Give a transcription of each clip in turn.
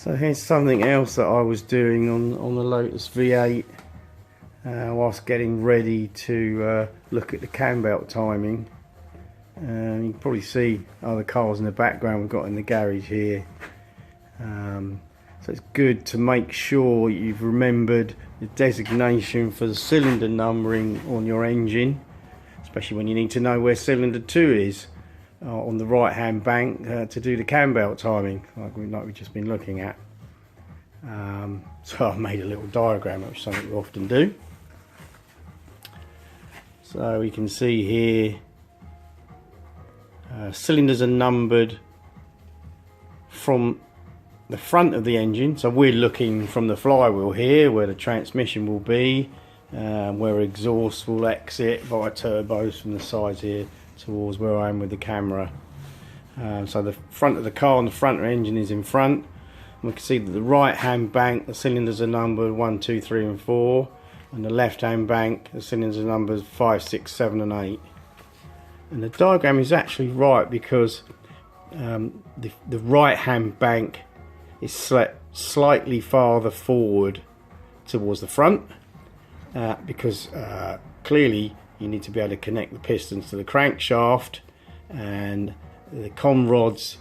So here's something else that I was doing on the Lotus V8 whilst getting ready to look at the cam belt timing. You can probably see other cars in the background we've got in the garage here. So it's good to make sure you've remembered the designation for the cylinder numbering on your engine, especially when you need to know where cylinder 2 is on the right hand bank to do the cam belt timing like we've just been looking at. So I've made a little diagram, which is something we often do. So we can see here cylinders are numbered from the front of the engine, so we're looking from the flywheel here where the transmission will be, where exhaust will exit via turbos from the sides here towards where I am with the camera. So the front of the car and the front of the engine is in front. And we can see that the right hand bank, the cylinders are numbered 1, 2, 3 and 4, and the left hand bank, the cylinders are numbered 5, 6, 7 and 8. And the diagram is actually right because the right hand bank is slightly farther forward towards the front because clearly you need to be able to connect the pistons to the crankshaft, and the con rods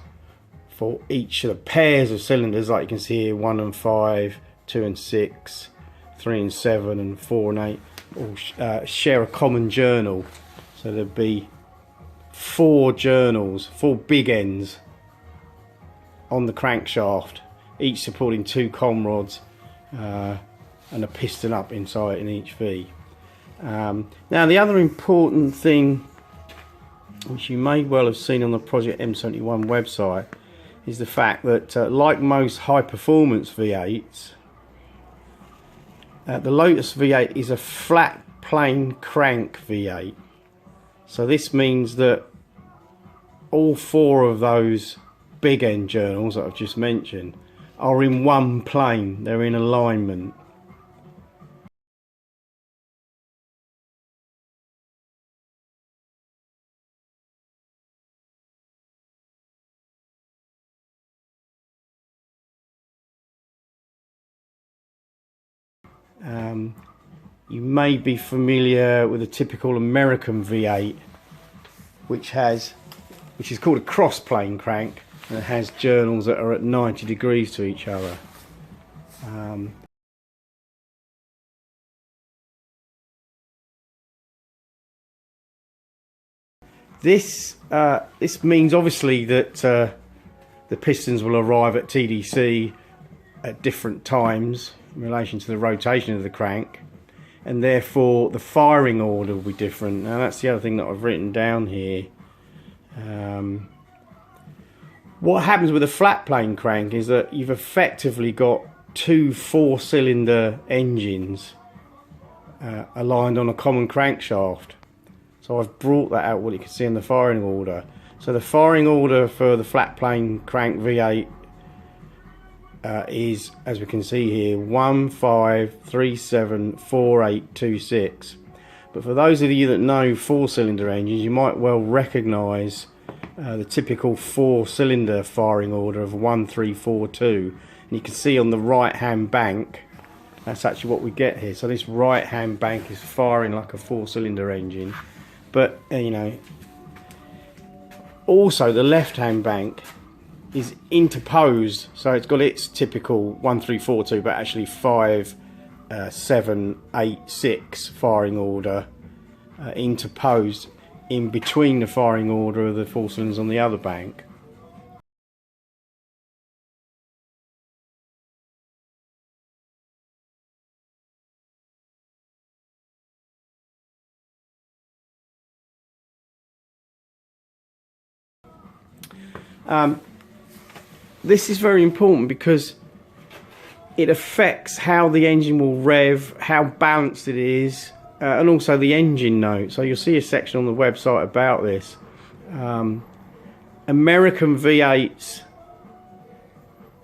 for each of the pairs of cylinders, like you can see here, 1 and 5, 2 and 6, 3 and 7 and 4 and 8 all share a common journal. So there'll be 4 journals, 4 big ends on the crankshaft, each supporting 2 con rods and a piston up inside in each V. Now the other important thing, which you may well have seen on the Project M71 website, is the fact that like most high performance V8s, the Lotus V8 is a flat plane crank V8. So this means that all 4 of those big end journals that I've just mentioned are in one plane, they're in alignment. You may be familiar with a typical American V8 which is called a cross plane crank, and it has journals that are at 90 degrees to each other. This means obviously that the pistons will arrive at TDC at different times in relation to the rotation of the crank, and therefore the firing order will be different. Now that's the other thing that I've written down here. What happens with a flat plane crank is that you've effectively got 2 4-cylinder engines aligned on a common crankshaft. So I've brought that out, what you can see in the firing order. So the firing order for the flat plane crank V8 is, as we can see here, 1, 5, 3, 7, 4, 8, 2, 6. But for those of you that know 4-cylinder engines, you might well recognise the typical 4-cylinder firing order of 1, 3, 4, 2. And you can see on the right hand bank, that's actually what we get here. So this right hand bank is firing like a 4-cylinder engine. But you know, also the left hand bank is interposed, so it's got its typical 1, 3, 4, 2, but actually 5, 7, 8, 6 firing order interposed in between the firing order of the 4 cylinders on the other bank. This is very important because it affects how the engine will rev, how balanced it is, and also the engine note. So you'll see a section on the website about this. American V8s,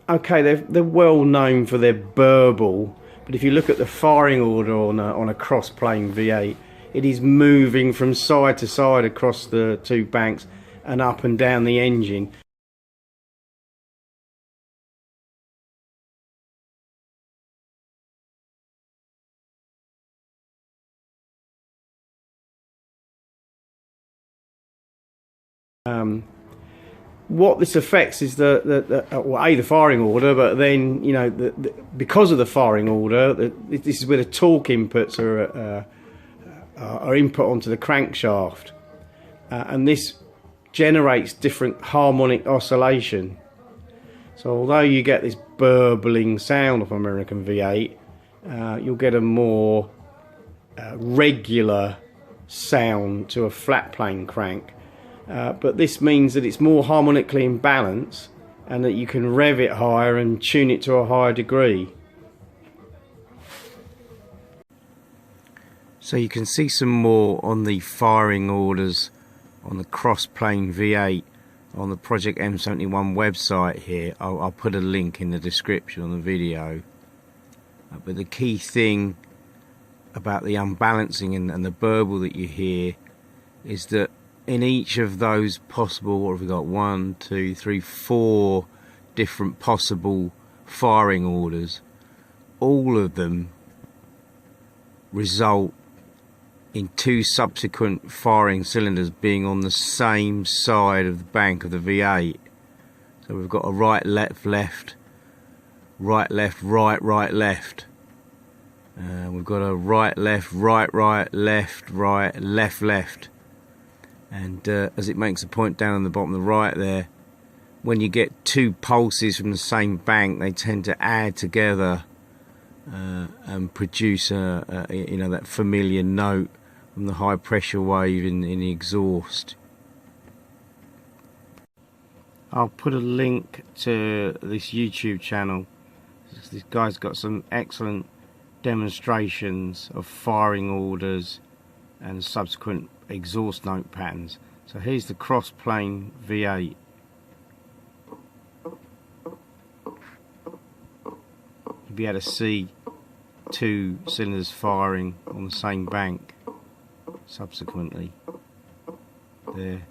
okay, they're well known for their burble, but if you look at the firing order on a cross plane V8, it is moving from side to side across the 2 banks and up and down the engine. what this affects is the firing order, but then, you know, because of the firing order, this is where the torque inputs are input onto the crankshaft, and this generates different harmonic oscillation. So although you get this burbling sound of American V8, you'll get a more regular sound to a flat plane crank. But this means that it's more harmonically in balance, and that you can rev it higher and tune it to a higher degree. So you can see some more on the firing orders on the cross-plane V8 on the Project M71 website here. I'll put a link in the description on the video. But the key thing about the unbalancing and the burble that you hear is that in each of those possible, what have we got, 1, 2, 3, 4 different possible firing orders, all of them result in 2 subsequent firing cylinders being on the same side of the bank of the V8. So we've got a right, left, left, right, left, right, right, left. We've got a right, left, right, right, left, right, left, left. And as it makes a point down on the bottom of the right there, when you get 2 pulses from the same bank, they tend to add together and produce you know, that familiar note from the high pressure wave in the exhaust. I'll put a link to this YouTube channel. This guy's got some excellent demonstrations of firing orders and subsequent exhaust note patterns. So here's the cross plane V8. You'll be able to see 2 cylinders firing on the same bank subsequently. There.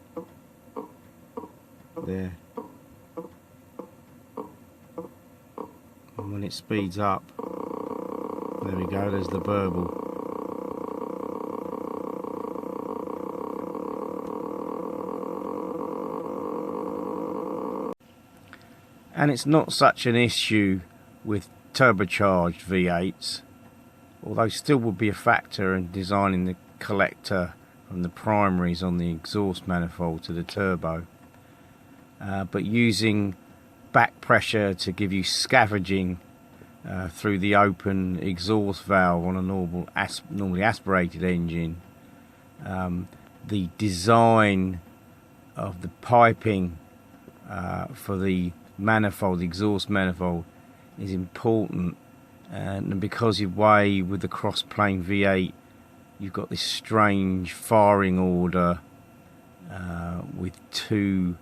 And when it speeds up, there we go, there's the burble. And it's not such an issue with turbocharged V8s, although still would be a factor in designing the collector from the primaries on the exhaust manifold to the turbo. But using back pressure to give you scavenging through the open exhaust valve on a normally aspirated engine, the design of the piping for the manifold, the exhaust manifold, is important. And because you weigh with the cross plane V8, you've got this strange firing order with 2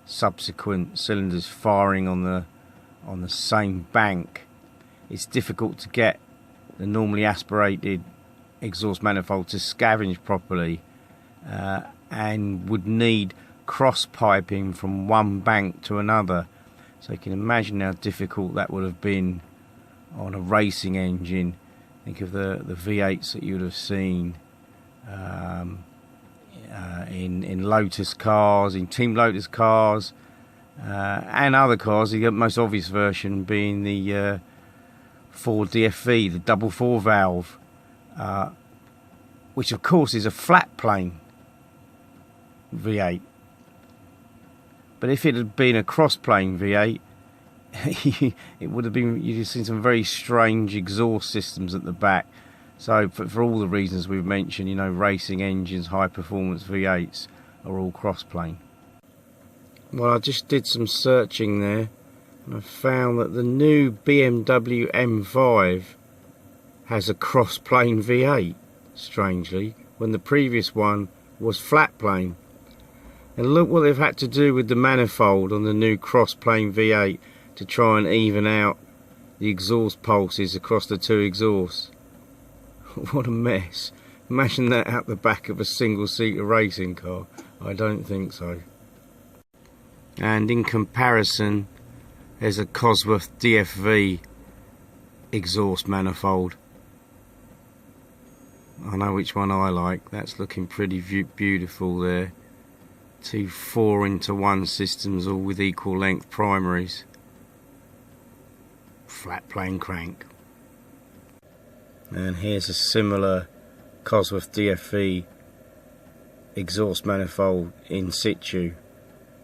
subsequent cylinders firing on the same bank. It's difficult to get the normally aspirated exhaust manifold to scavenge properly, and would need cross piping from one bank to another. So you can imagine how difficult that would have been on a racing engine. Think of the V8s that you would have seen in Lotus cars, in Team Lotus cars, and other cars. The most obvious version being the Ford DFV, the double 4 valve, which of course is a flat plane V8. But if it had been a cross-plane V8, it would have been, you'd have seen some very strange exhaust systems at the back. So for all the reasons we've mentioned, you know, racing engines, high-performance V8s are all cross-plane. Well, I just did some searching there, and I found that the new Bmw M5 has a cross-plane V8, strangely, when the previous one was flat-plane. And look what they've had to do with the manifold on the new cross-plane V8 to try and even out the exhaust pulses across the 2 exhausts. What a mess. Imagine that out the back of a single-seater racing car. I don't think so. And in comparison, there's a Cosworth DFV exhaust manifold. I know which one I like. That's looking pretty beautiful there. Two 4-into-1 systems, all with equal length primaries. Flat plane crank. And here's a similar Cosworth DFV exhaust manifold in situ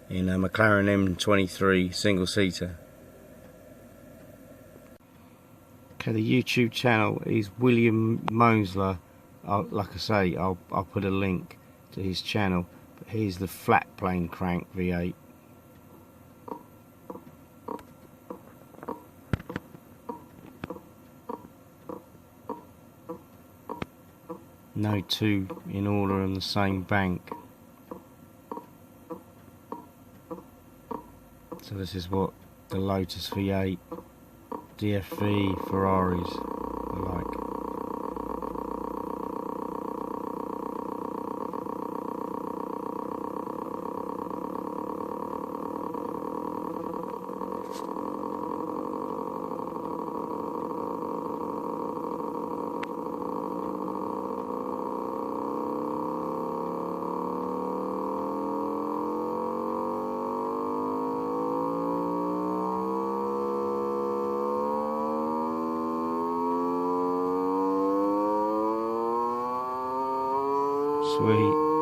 in a McLaren M23 single seater. Okay, the YouTube channel is William Mosler. Like I say, I'll put a link to his channel. But here's the flat plane crank V8. No two in order on the same bank. So this is what the Lotus V8, DFV, Ferraris are like. Sweet.